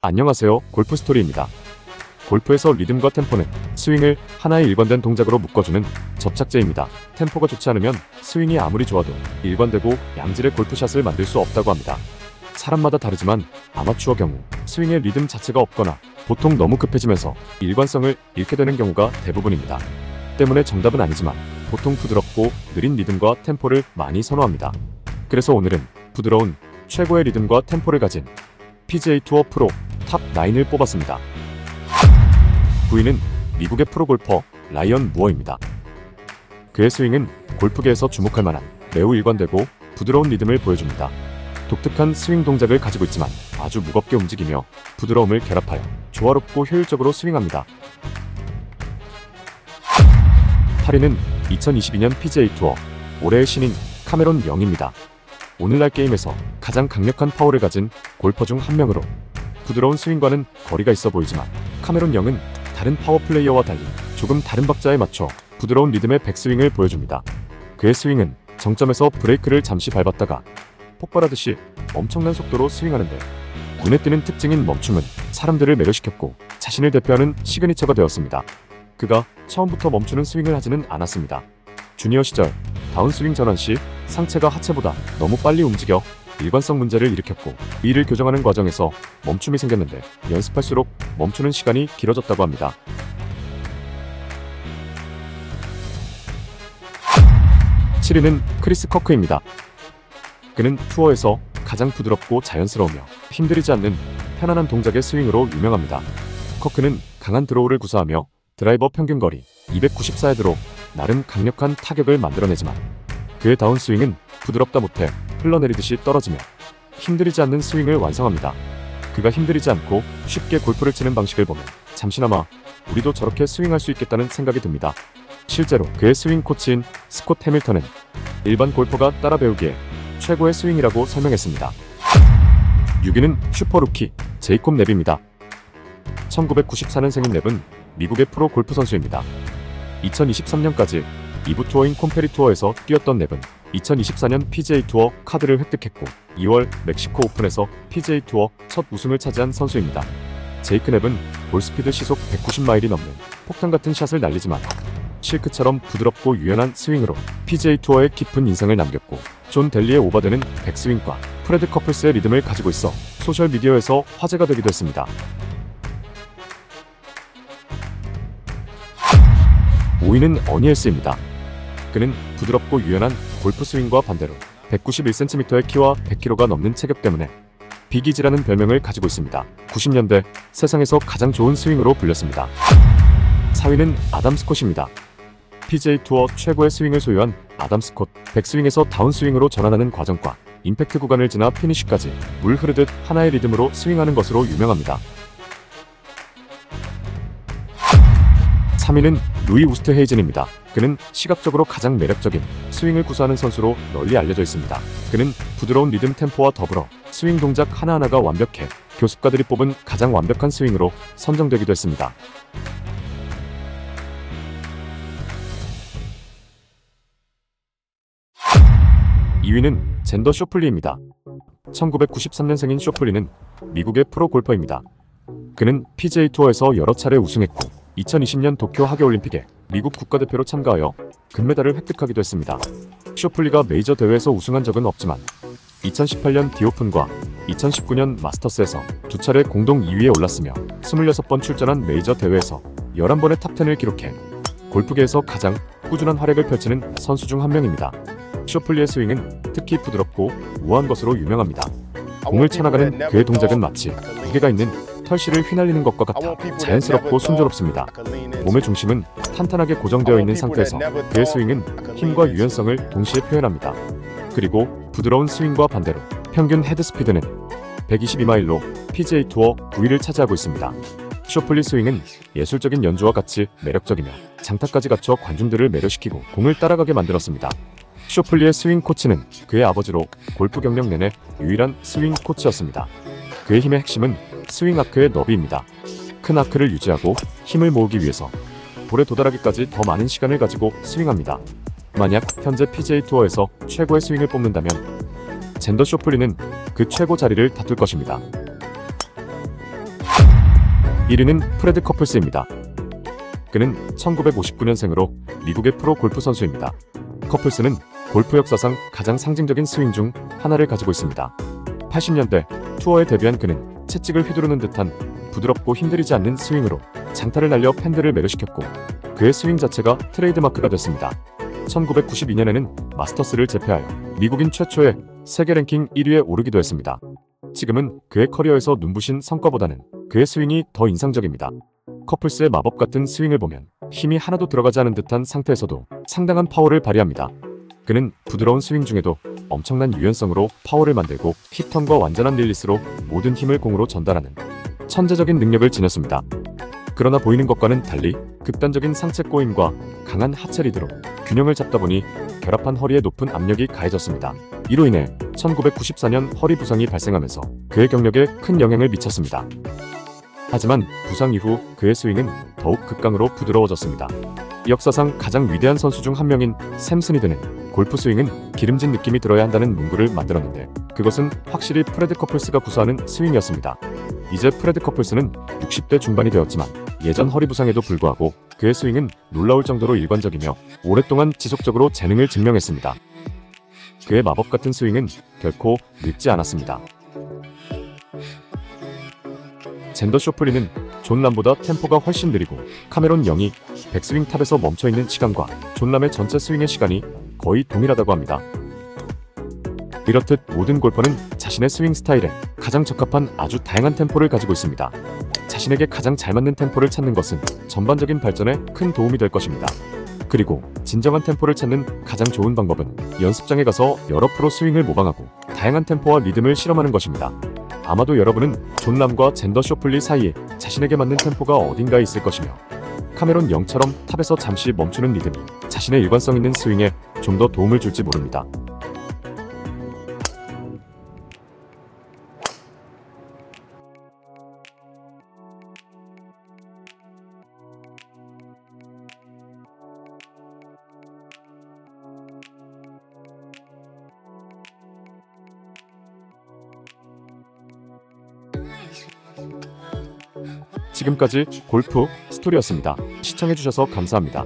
안녕하세요, 골프스토리입니다. 골프에서 리듬과 템포는 스윙을 하나의 일관된 동작으로 묶어주는 접착제입니다. 템포가 좋지 않으면 스윙이 아무리 좋아도 일관되고 양질의 골프샷을 만들 수 없다고 합니다. 사람마다 다르지만 아마추어 경우 스윙의 리듬 자체가 없거나 보통 너무 급해지면서 일관성을 잃게 되는 경우가 대부분입니다. 때문에 정답은 아니지만 보통 부드럽고 느린 리듬과 템포를 많이 선호합니다. 그래서 오늘은 부드러운 최고의 리듬과 템포를 가진 PGA 투어 프로 탑 9을 뽑았습니다. 9위는 미국의 프로골퍼 라이언 무어입니다. 그의 스윙은 골프계에서 주목할 만한 매우 일관되고 부드러운 리듬을 보여줍니다. 독특한 스윙 동작을 가지고 있지만 아주 무겁게 움직이며 부드러움을 결합하여 조화롭고 효율적으로 스윙합니다. 8위는 2022년 PGA 투어 올해의 신인 카메론 영입니다. 오늘날 게임에서 가장 강력한 파워를 가진 골퍼 중 한 명으로 부드러운 스윙과는 거리가 있어 보이지만 카메론 영은 다른 파워 플레이어와 달리 조금 다른 박자에 맞춰 부드러운 리듬의 백스윙을 보여줍니다. 그의 스윙은 정점에서 브레이크를 잠시 밟았다가 폭발하듯이 엄청난 속도로 스윙하는데 눈에 띄는 특징인 멈춤은 사람들을 매료시켰고 자신을 대표하는 시그니처가 되었습니다. 그가 처음부터 멈추는 스윙을 하지는 않았습니다. 주니어 시절 다운스윙 전환 시 상체가 하체보다 너무 빨리 움직여 일관성 문제를 일으켰고 이를 교정하는 과정에서 멈춤이 생겼는데 연습할수록 멈추는 시간이 길어졌다고 합니다. 7위는 크리스 커크입니다. 그는 투어에서 가장 부드럽고 자연스러우며 힘들이지 않는 편안한 동작의 스윙으로 유명합니다. 커크는 강한 드로우를 구사하며 드라이버 평균거리 294야드로 나름 강력한 타격을 만들어내지만 그의 다운스윙은 부드럽다 못해 흘러내리듯이 떨어지며 힘들이지 않는 스윙을 완성합니다. 그가 힘들이지 않고 쉽게 골프를 치는 방식을 보면 잠시나마 우리도 저렇게 스윙할 수 있겠다는 생각이 듭니다. 실제로 그의 스윙 코치인 스콧 해밀턴은 일반 골퍼가 따라 배우기에 최고의 스윙이라고 설명했습니다. 6위는 슈퍼루키 제이콥 랩입니다. 1994년생인 랩은 미국의 프로 골프 선수입니다. 2023년까지 2부 투어인 콤페리 투어에서 뛰었던 랩은 2024년 PGA 투어 카드를 획득했고 2월 멕시코 오픈에서 PGA 투어 첫 우승을 차지한 선수입니다. 제이크 랩은 볼스피드 시속 190마일이 넘는 폭탄 같은 샷을 날리지만 실크처럼 부드럽고 유연한 스윙으로 PGA 투어에 깊은 인상을 남겼고 존 델리의 오버되는 백스윙과 프레드 커플스의 리듬을 가지고 있어 소셜미디어에서 화제가 되기도 했습니다. 5위는 어니엘스입니다. 그는 부드럽고 유연한 골프 스윙과 반대로 191cm의 키와 100kg가 넘는 체격 때문에 빅이지라는 별명을 가지고 있습니다. 90년대 세상에서 가장 좋은 스윙으로 불렸습니다. 4위는 아담 스콧입니다. PGA 투어 최고의 스윙을 소유한 아담 스콧, 백스윙에서 다운스윙으로 전환하는 과정과 임팩트 구간을 지나 피니쉬까지 물 흐르듯 하나의 리듬으로 스윙하는 것으로 유명합니다. 3위는 루이 우스트 헤이즌입니다. 그는 시각적으로 가장 매력적인 스윙을 구사하는 선수로 널리 알려져 있습니다. 그는 부드러운 리듬 템포와 더불어 스윙 동작 하나하나가 완벽해 교습가들이 뽑은 가장 완벽한 스윙으로 선정되기도 했습니다. 2위는 젠더 쇼플리입니다. 1993년생인 쇼플리는 미국의 프로 골퍼입니다. 그는 PGA 투어에서 여러 차례 우승했고 2020년 도쿄 하계올림픽에 미국 국가대표로 참가하여 금메달을 획득하기도 했습니다. 쇼플리가 메이저 대회에서 우승한 적은 없지만 2018년 디오픈과 2019년 마스터스에서 두 차례 공동 2위에 올랐으며 26번 출전한 메이저 대회에서 11번의 탑10을 기록해 골프계에서 가장 꾸준한 활약을 펼치는 선수 중 한 명입니다. 쇼플리의 스윙은 특히 부드럽고 우아한 것으로 유명합니다. 공을 쳐나가는 그의 동작은 마치 무게가 있는 털실을 휘날리는 것과 같아 자연스럽고 순조롭습니다. 몸의 중심은 탄탄하게 고정되어 있는 상태에서 그의 스윙은 힘과 유연성을 동시에 표현합니다. 그리고 부드러운 스윙과 반대로 평균 헤드 스피드는 122마일로 PGA 투어 9위를 차지하고 있습니다. 쇼플리 스윙은 예술적인 연주와 같이 매력적이며 장타까지 갖춰 관중들을 매료시키고 공을 따라가게 만들었습니다. 쇼플리의 스윙 코치는 그의 아버지로 골프 경력 내내 유일한 스윙 코치였습니다. 그의 힘의 핵심은 스윙 아크의 너비입니다. 큰 아크를 유지하고 힘을 모으기 위해서 볼에 도달하기까지 더 많은 시간을 가지고 스윙합니다. 만약 현재 PGA 투어에서 최고의 스윙을 뽑는다면 젠더 쇼플리는 그 최고 자리를 다툴 것입니다. 1위는 프레드 커플스입니다. 그는 1959년생으로 미국의 프로 골프 선수입니다. 커플스는 골프 역사상 가장 상징적인 스윙 중 하나를 가지고 있습니다. 80년대 투어에 데뷔한 그는 채찍을 휘두르는 듯한 부드럽고 힘들이지 않는 스윙으로 장타를 날려 팬들을 매료시켰고 그의 스윙 자체가 트레이드마크가 됐습니다. 1992년에는 마스터스를 제패하여 미국인 최초의 세계 랭킹 1위에 오르기도 했습니다. 지금은 그의 커리어에서 눈부신 성과보다는 그의 스윙이 더 인상적입니다. 커플스의 마법 같은 스윙을 보면 힘이 하나도 들어가지 않은 듯한 상태에서도 상당한 파워를 발휘합니다. 그는 부드러운 스윙 중에도 엄청난 유연성으로 파워를 만들고 힙턴과 완전한 릴리스로 모든 힘을 공으로 전달하는 천재적인 능력을 지녔습니다. 그러나 보이는 것과는 달리 극단적인 상체 꼬임과 강한 하체 리드로 균형을 잡다 보니 결합한 허리에 높은 압력이 가해졌습니다. 이로 인해 1994년 허리 부상이 발생하면서 그의 경력에 큰 영향을 미쳤습니다. 하지만 부상 이후 그의 스윙은 더욱 극강으로 부드러워졌습니다. 역사상 가장 위대한 선수 중 한 명인 샘 스니드는 골프 스윙은 기름진 느낌이 들어야 한다는 문구를 만들었는데 그것은 확실히 프레드 커플스가 구사하는 스윙이었습니다. 이제 프레드 커플스는 60대 중반이 되었지만 예전 허리 부상에도 불구하고 그의 스윙은 놀라울 정도로 일관적이며 오랫동안 지속적으로 재능을 증명했습니다. 그의 마법 같은 스윙은 결코 늙지 않았습니다. 젠더 쇼플리는 존 람보다 템포가 훨씬 느리고 카메론 영이 백스윙 탑에서 멈춰있는 시간과 존 람의 전체 스윙의 시간이 거의 동일하다고 합니다. 이렇듯 모든 골퍼는 자신의 스윙 스타일에 가장 적합한 아주 다양한 템포를 가지고 있습니다. 자신에게 가장 잘 맞는 템포를 찾는 것은 전반적인 발전에 큰 도움이 될 것입니다. 그리고 진정한 템포를 찾는 가장 좋은 방법은 연습장에 가서 여러 프로 스윙을 모방하고 다양한 템포와 리듬을 실험하는 것입니다. 아마도 여러분은 존 람과 젠더 쇼플리 사이에 자신에게 맞는 템포가 어딘가에 있을 것이며 카메론 영처럼 탑에서 잠시 멈추는 리듬이 자신의 일관성 있는 스윙에 좀 더 도움을 줄지 모릅니다. 지금까지 골프 스토리였습니다. 시청해주셔서 감사합니다.